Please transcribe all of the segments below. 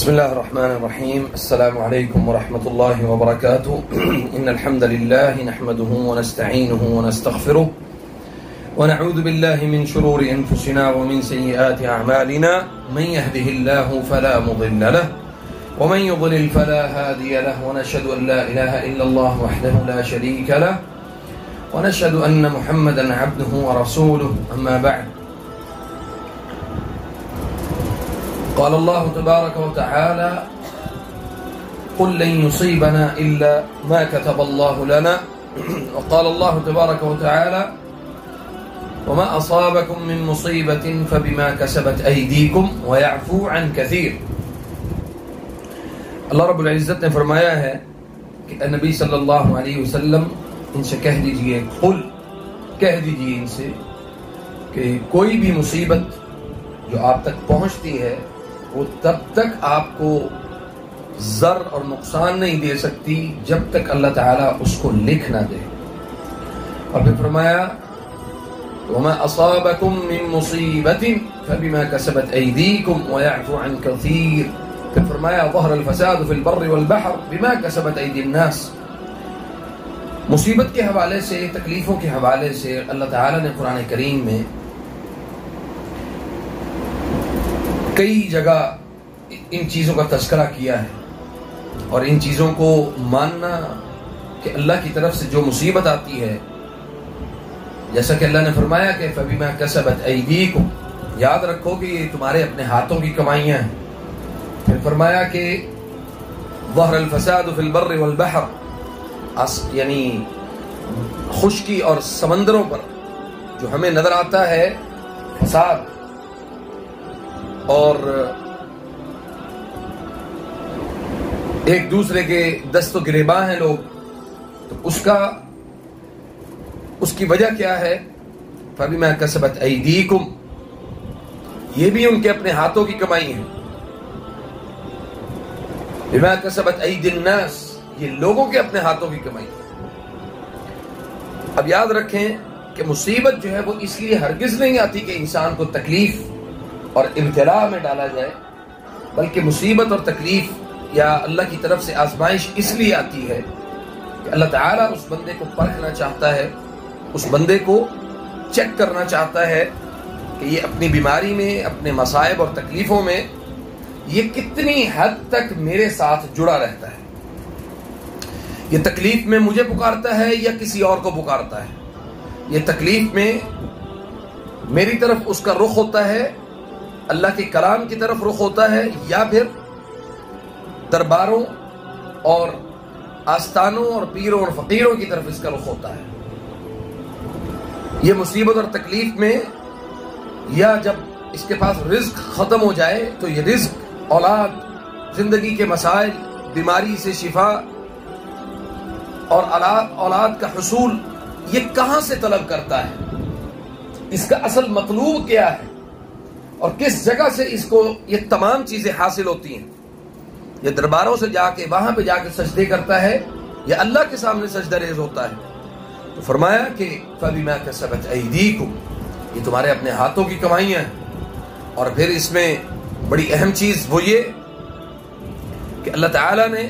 بسم الله الرحمن الرحيم. السلام عليكم ورحمة الله وبركاته. إن الحمد لله نحمده ونستعينه ونستغفره ونعوذ بالله من شرور أنفسنا ومن سيئات أعمالنا. من يهده الله فلا مضل له ومن يضلل فلا هادي له، ونشهد أن لا إله إلا الله وحده لا شريك له، ونشهد أن محمدا عبده ورسوله. أما بعد، قال الله تبارك وتعالى: قل لن يصيبنا إلا ما كتب الله لنا. وقال الله تبارك وتعالى: وما أصابكم من مصيبة فبما كسبت أيديكم ويعفو عن كثير. اللہ رب العزت نے فرمایا ہے کہ نبی صلی اللہ علیہ وسلم ان سے کہہ دیجئے، قل کہہ دیجئے ان سے کہ کوئی بھی مصیبت جو آپ تک پہنچتی ہے وہ تب تک آپ کو ضرر اور نقصان نہیں دے سکتی جب تک اللہ تعالیٰ اس کو لکھ نہ دے. اور پھر فرمایا: وما اصابكم من مصیبة فبما كسبت ایدیکم ويعفو عن كثیر. پھر فرمایا: ظہر الفساد في البر والبحر بما كسبت ایدی الناس. مصیبت کے حوالے سے، تکلیفوں کے حوالے سے اللہ تعالیٰ نے قرآن کریم میں کئی جگہ ان چیزوں کا تذکرہ کیا ہے، اور ان چیزوں کو ماننا کہ اللہ کی طرف سے جو مصیبت آتی ہے، جیسا کہ اللہ نے فرمایا کہ فَبِمَا كَسَبَتْ أَيْدِيكُمْ، یاد رکھو کہ یہ تمہارے اپنے ہاتھوں کی کمائیاں ہیں. پھر فرمایا کہ ظَهَرَ الْفَسَادُ فِي الْبَرِّ وَالْبَحْرِ، یعنی خشکی اور سمندروں پر جو ہمیں نظر آتا ہے فساد اور ایک دوسرے کے دست و گریباں ہیں لوگ، تو اس کی وجہ کیا ہے؟ فَبِمَا كَسَبَتْ أَيْدِيكُمْ، یہ بھی ان کے اپنے ہاتھوں کی کمائی ہے. بِمَا كَسَبَتْ أَيْدِي النَّاسِ، یہ لوگوں کے اپنے ہاتھوں کی کمائی ہے. اب یاد رکھیں کہ مصیبت جو ہے وہ اس لیے ہرگز نہیں آتی کہ انسان کو تکلیف اور ابتلاء میں ڈالا جائے، بلکہ مصیبت اور تکلیف یا اللہ کی طرف سے آزمائش اس لیے آتی ہے کہ اللہ تعالیٰ اس بندے کو پرکھنا چاہتا ہے، اس بندے کو چیک کرنا چاہتا ہے کہ یہ اپنی بیماری میں، اپنے مصائب اور تکلیفوں میں یہ کتنی حد تک میرے ساتھ جڑا رہتا ہے. یہ تکلیف میں مجھے پکارتا ہے یا کسی اور کو پکارتا ہے؟ یہ تکلیف میں میری طرف اس کا رخ ہوتا ہے، اللہ کے کلام کی طرف رخ ہوتا ہے، یا پھر درباروں اور آستانوں اور پیروں اور فقیروں کی طرف اس کا رخ ہوتا ہے. یہ مصیبت اور تکلیف میں، یا جب اس کے پاس رزق ختم ہو جائے تو یہ رزق، اولاد، زندگی کے مسائل، بیماری سے شفا اور اولاد کا حصول، یہ کہاں سے طلب کرتا ہے؟ اس کا اصل مطلوب کیا ہے اور کس جگہ سے اس کو یہ تمام چیزیں حاصل ہوتی ہیں؟ یہ درباروں سے جا کے، وہاں پہ جا کے سجدے کرتا ہے یا اللہ کے سامنے سجدہ ریز ہوتا ہے؟ تو فرمایا کہ فَبِمَا كَسَبَتْ أَيْدِيكُمْ، یہ تمہارے اپنے ہاتھوں کی کمائیاں ہیں. اور پھر اس میں بڑی اہم چیز وہ یہ کہ اللہ تعالیٰ نے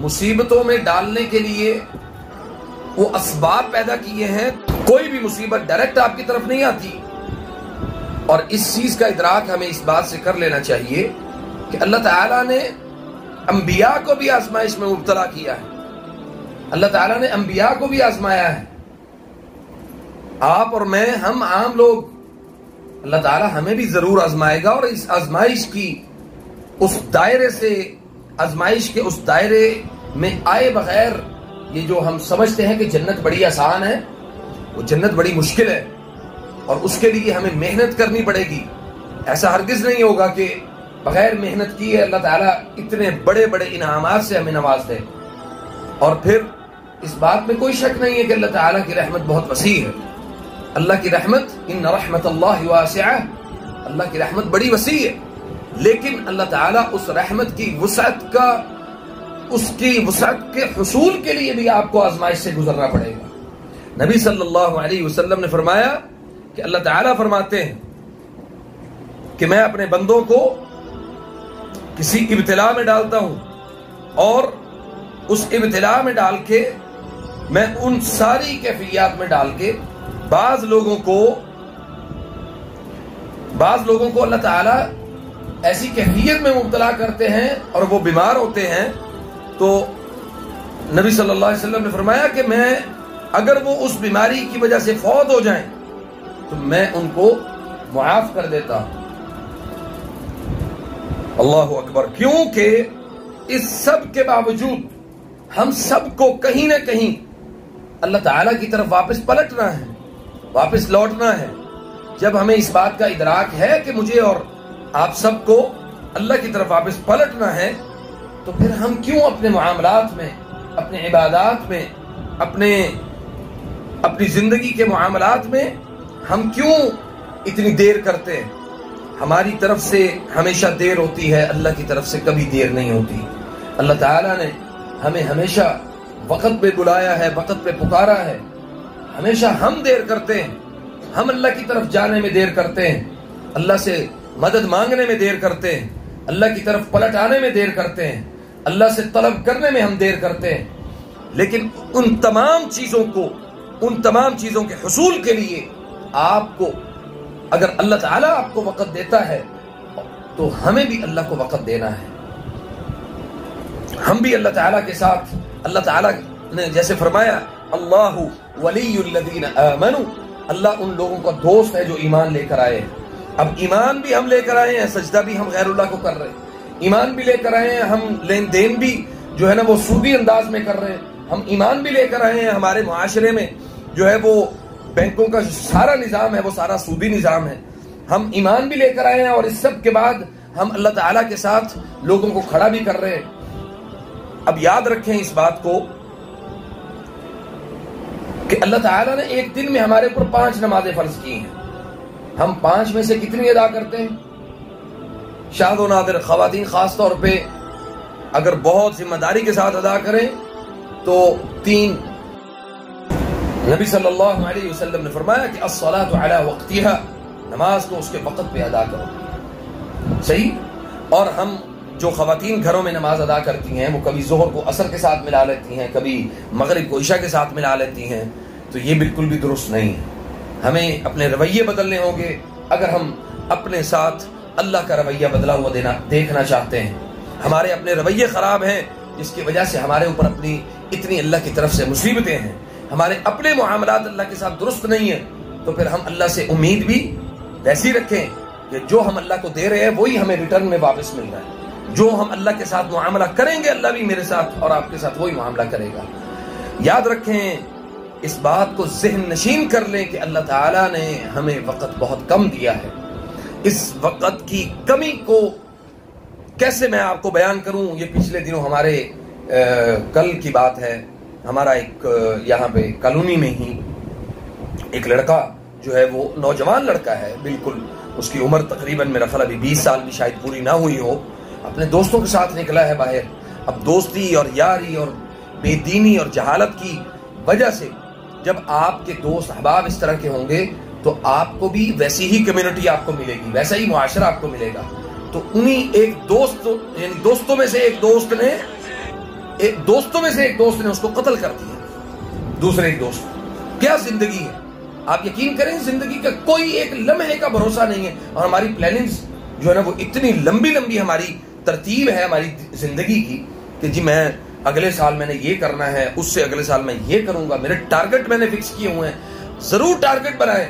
مصیبتوں میں ڈالنے کے لیے وہ اسباب پیدا کیے ہیں. کوئی بھی مصیبت ڈائریکٹ آپ کی طرف نہیں آتی، اور اس چیز کا ادراک ہمیں اس بات سے کر لینا چاہیے کہ اللہ تعالیٰ نے انبیاء کو بھی آزمائش میں مبتلا کیا ہے. اللہ تعالیٰ نے انبیاء کو بھی آزمایا ہے. آپ اور میں، ہم عام لوگ، اللہ تعالیٰ ہمیں بھی ضرور آزمائے گا. اور اس آزمائش کی اس دائرے سے، آزمائش کے اس دائرے میں آئے بغیر یہ جو ہم سمجھتے ہیں کہ جنت بڑی آسان ہے، وہ جنت بڑی مشکل ہے، اور اس کے لیے ہمیں محنت کرنی پڑے گی. ایسا ہرگز نہیں ہوگا کہ بغیر محنت کیے اللہ تعالیٰ اتنے بڑے بڑے انعامات سے ہمیں نواز دے. اور پھر اس بات میں کوئی شک نہیں ہے کہ اللہ تعالیٰ کی رحمت بہت وسیع ہے. اللہ کی رحمت، ان رحمت اللہ واسعہ، اللہ کی رحمت بڑی وسیع ہے. لیکن اللہ تعالیٰ اس رحمت کی وسعت کا، اس کی وسعت کے حصول کے لیے بھی آپ کو آزمائش سے گزرنا پڑے گا. نبی صلی اللہ علیہ وسلم نے فرمایا کہ اللہ تعالیٰ فرماتے ہیں کہ میں اپنے بندوں کو کسی ابتلا میں ڈالتا ہوں اور اس ابتلا میں ڈال کے میں ان ساری کیفیات میں ڈال کے بعض لوگوں کو اللہ تعالیٰ ایسی کیفیت میں مبتلا کرتے ہیں اور وہ بیمار ہوتے ہیں، تو نبی صلی اللہ علیہ وسلم نے فرمایا کہ میں اگر وہ اس بیماری کی وجہ سے فوت ہو جائیں تو میں ان کو معاف کر دیتا ہوں۔ اللہ اکبر۔ کیونکہ اس سب کے باوجود ہم سب کو کہیں نہ کہیں اللہ تعالیٰ کی طرف واپس پلٹنا ہے، واپس لوٹنا ہے۔ جب ہمیں اس بات کا ادراک ہے کہ مجھے اور آپ سب کو اللہ کی طرف واپس پلٹنا ہے، تو پھر ہم کیوں اپنے معاملات میں، اپنے عبادات میں، اپنی زندگی کے معاملات میں ہم کیوں اتنی دیر کرتے ہیں؟ ہماری طرف سے ہمیشہ دیر ہوتی ہے، اللہ کی طرف سے کبھی دیر نہیں ہوتی۔ اللہ تعالیٰ نے ہمیں ہمیشہ وقت پہ بلایا ہے، وقت پہ پکارا ہے۔ ہمیشہ ہم دیر کرتے ہیں، ہم اللہ کی طرف جانے میں دیر کرتے ہیں، اللہ سے مدد مانگنے میں دیر کرتے ہیں، اللہ کی طرف پلٹ آنے میں دیر کرتے ہیں، اللہ سے طلب کرنے میں ہم دیر کرتے ہیں۔ لیکن ان تمام چیزوں کے حصول کے لیے آپ کو، اگر اللہ تعالیٰ آپ کو وقت دیتا ہے تو ہمیں بھی اللہ کو وقت دینا ہے۔ ہم بھی اللہ تعالیٰ کے ساتھ، اللہ تعالیٰ نے جیسے فرمایا اللہ ولی الذین آمنوا، اللہ ان لوگوں کا دوست ہے جو ایمان لے کر آئے ہیں۔ اب ایمان بھی ہم لے کر آئے ہیں، سجدہ بھی ہم غیر اللہ کو کر رہے ہیں، ایمان بھی لے کر آئے ہیں، ہم لین دین بھی جو ہے نا وہ سودی انداز میں کر رہے ہیں، ہم ایمان بھی لے کر آئے ہیں، ہمارے معاشرے میں جو ہے وہ بینکوں کا سارا نظام ہے وہ سارا سودی نظام ہے، ہم ایمان بھی لے کر آئے ہیں، اور اس سب کے بعد ہم اللہ تعالیٰ کے ساتھ لوگوں کو کھڑا بھی کر رہے ہیں۔ اب یاد رکھیں اس بات کو کہ اللہ تعالیٰ نے ایک دن میں ہمارے اوپر 5 نمازیں فرض کی ہیں، ہم 5 میں سے کتنی ادا کرتے ہیں؟ شاذ و نادر خواتین خاص طور پہ اگر بہت ذمہ داری کے ساتھ ادا کریں تو 3۔ نبی صلی اللہ علیہ وسلم نے فرمایا کہ الصلاۃ علی وقتها، نماز کو اس کے وقت پہ ادا کرو، صحیح۔ اور ہم جو خواتین گھروں میں نماز ادا کرتی ہیں وہ کبھی ظہر کو عصر کے ساتھ ملا لیتی ہیں، کبھی مغرب کو عشاء کے ساتھ ملا لیتی ہیں، تو یہ بالکل بھی درست نہیں ہے۔ ہمیں اپنے رویے بدلنے ہوں گے اگر ہم اپنے ساتھ اللہ کا رویہ بدلا ہوا دیکھنا چاہتے ہیں۔ ہمارے اپنے رویے خراب ہیں جس کی وجہ سے ہمارے اوپر اپنی اتنی اللہ کی طرف سے مصیبتیں ہیں، ہمارے اپنے معاملات اللہ کے ساتھ درست نہیں ہیں، تو پھر ہم اللہ سے امید بھی ویسی رکھیں کہ جو ہم اللہ کو دے رہے ہیں وہی ہمیں ریٹرن میں واپس مل رہا ہے۔ جو ہم اللہ کے ساتھ معاملہ کریں گے اللہ بھی میرے ساتھ اور آپ کے ساتھ وہی معاملہ کرے گا۔ یاد رکھیں، اس بات کو ذہن نشین کر لیں کہ اللہ تعالیٰ نے ہمیں وقت بہت کم دیا ہے۔ اس وقت کی کمی کو کیسے میں آپ کو بیان کروں؟ یہ پچھلے دنوں ہمارے کل کی بات ہے، ہمارا ایک یہاں پہ کالونی میں ہی ایک لڑکا جو ہے وہ نوجوان لڑکا ہے، بالکل اس کی عمر تقریباً میرا خیال ابھی 20 سال بھی شاید پوری نہ ہوئی ہو، اپنے دوستوں کے ساتھ نکلا ہے باہر۔ اب دوستی اور یاری اور بے دینی اور جہالت کی وجہ سے جب آپ کے دوست احباب اس طرح کے ہوں گے تو آپ کو بھی ویسی ہی کمیونٹی آپ کو ملے گی، ویسا ہی معاشرہ آپ کو ملے گا۔ تو انہی ایک دوست، یعنی دوستوں میں سے ایک دوست نے اس کو قتل کر دیا، دوسرے ایک دوست۔ کیا زندگی ہے! آپ یقین کریں زندگی کا کوئی ایک لمحے کا بھروسہ نہیں ہے، اور ہماری پلاننگز جو ہے نا وہ اتنی لمبی ہماری ترتیب ہے ہماری زندگی کی کہ جی میں اگلے سال میں نے یہ کرنا ہے، اس سے اگلے سال میں یہ کروں گا، میرے ٹارگٹ میں نے فکس کیے ہوئے ہیں۔ ضرور ٹارگٹ بنائیں،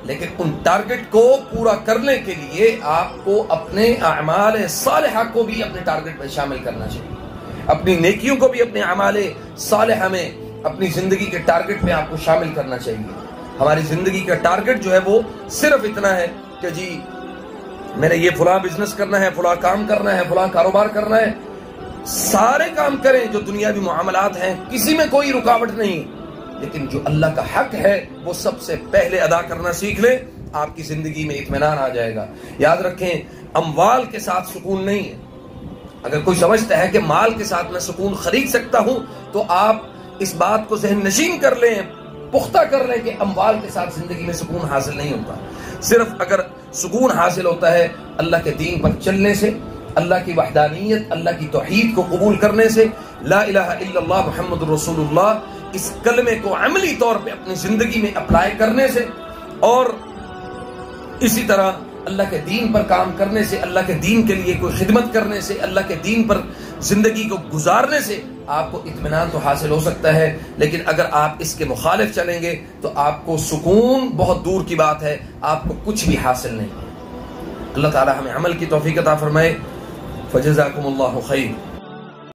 لیکن ان ٹارگٹ کو پورا کرنے کے لیے آپ کو اپنے اعمال صالحہ کو بھی اپنے ٹارگٹ میں شامل کرنا چاہیے، اپنی نیکیوں کو بھی اپنے اعمال صالحہ میں اپنی زندگی کے ٹارگٹ میں آپ کو شامل کرنا چاہیے۔ ہماری زندگی کا ٹارگٹ جو ہے وہ صرف اتنا ہے کہ جی میں نے یہ فلاں بزنس کرنا ہے، فلاں کام کرنا ہے، فلاں کاروبار کرنا ہے۔ سارے کام کریں جو دنیاوی معاملات ہیں، کسی میں کوئی رکاوٹ نہیں، لیکن جو اللہ کا حق ہے وہ سب سے پہلے ادا کرنا سیکھ لیں، آپ کی زندگی میں اطمینان آ جائے گا۔ یاد رکھیں، اموال کے ساتھ سکون نہیں ہے۔ اگر کوئی سمجھتا ہے کہ مال کے ساتھ میں سکون خرید سکتا ہوں تو آپ اس بات کو ذہن نشین کر لیں، پختہ کر لیں کہ اموال کے ساتھ زندگی میں سکون حاصل نہیں ہوتا۔ صرف اگر سکون حاصل ہوتا ہے اللہ کے دین پر چلنے سے، اللہ کی وحدانیت، اللہ کی توحید کو قبول کرنے سے، لا الہ الا اللہ محمد رسول اللہ اس کلمے کو عملی طور پہ اپنی زندگی میں اپلائی کرنے سے، اور اسی طرح اللہ کے دین پر کام کرنے سے، اللہ کے دین کے لیے کوئی خدمت کرنے سے، اللہ کے دین پر زندگی کو گزارنے سے آپ کو اطمینان تو حاصل ہو سکتا ہے، لیکن اگر آپ اس کے مخالف چلیں گے تو آپ کو سکون بہت دور کی بات ہے، آپ کو کچھ بھی حاصل نہیں۔ اللہ تعالی ہمیں عمل کی توفیق عطا فرمائے۔ فجزاکم اللہ خیر۔